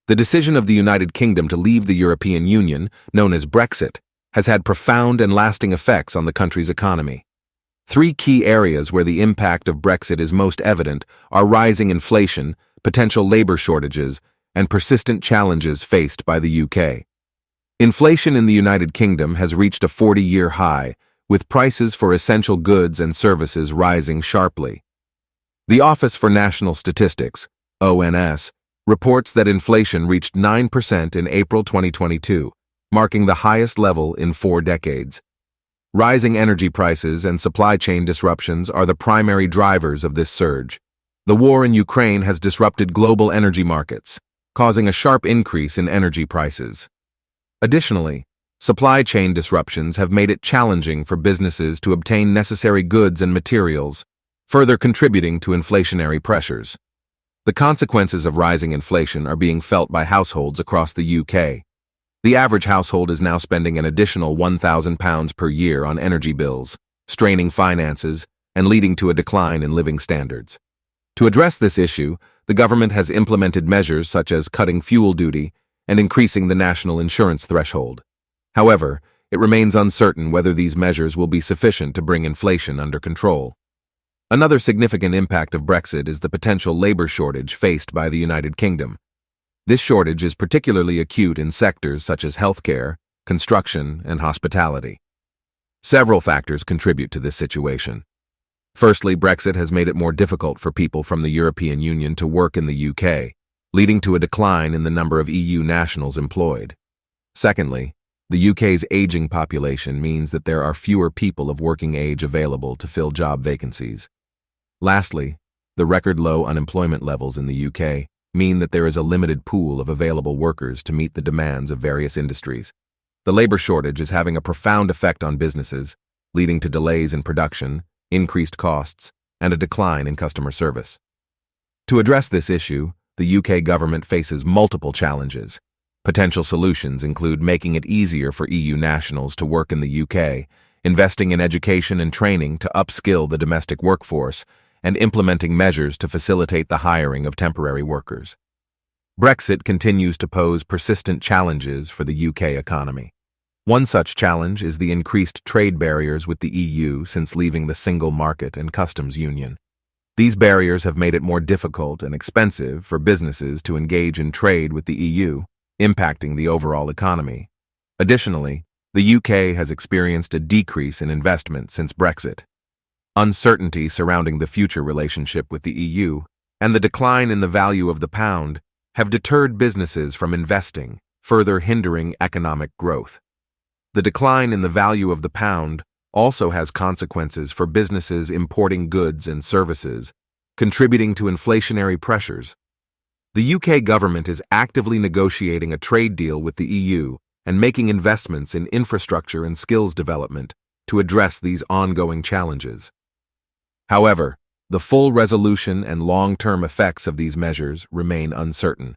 The decision of the United Kingdom to leave the European Union, known as Brexit, has had profound and lasting effects on the country's economy. Three key areas where the impact of Brexit is most evident are rising inflation, potential labor shortages, and persistent challenges faced by the UK. Inflation in the United Kingdom has reached a 40-year high, with prices for essential goods and services rising sharply. The Office for National Statistics, ONS, reports that inflation reached 9% in April 2022, marking the highest level in 4 decades. Rising energy prices and supply chain disruptions are the primary drivers of this surge. The war in Ukraine has disrupted global energy markets, causing a sharp increase in energy prices. Additionally, supply chain disruptions have made it challenging for businesses to obtain necessary goods and materials, further contributing to inflationary pressures. The consequences of rising inflation are being felt by households across the UK. The average household is now spending an additional £1,000 per year on energy bills, straining finances and leading to a decline in living standards. To address this issue, the government has implemented measures such as cutting fuel duty and increasing the national insurance threshold. However, it remains uncertain whether these measures will be sufficient to bring inflation under control. Another significant impact of Brexit is the potential labor shortage faced by the United Kingdom. This shortage is particularly acute in sectors such as healthcare, construction, and hospitality. Several factors contribute to this situation. Firstly, Brexit has made it more difficult for people from the European Union to work in the UK, leading to a decline in the number of EU nationals employed. Secondly, the UK's aging population means that there are fewer people of working age available to fill job vacancies. Lastly, the record low unemployment levels in the UK mean that there is a limited pool of available workers to meet the demands of various industries. The labor shortage is having a profound effect on businesses, leading to delays in production, increased costs, and a decline in customer service. To address this issue, the UK government faces multiple challenges. Potential solutions include making it easier for EU nationals to work in the UK, investing in education and training to upskill the domestic workforce, and implementing measures to facilitate the hiring of temporary workers. Brexit continues to pose persistent challenges for the UK economy. One such challenge is the increased trade barriers with the EU since leaving the single market and customs union. These barriers have made it more difficult and expensive for businesses to engage in trade with the EU, impacting the overall economy. Additionally, the UK has experienced a decrease in investment since Brexit. Uncertainty surrounding the future relationship with the EU and the decline in the value of the pound have deterred businesses from investing, further hindering economic growth. The decline in the value of the pound also has consequences for businesses importing goods and services, contributing to inflationary pressures. The UK government is actively negotiating a trade deal with the EU and making investments in infrastructure and skills development to address these ongoing challenges. However, the full resolution and long-term effects of these measures remain uncertain.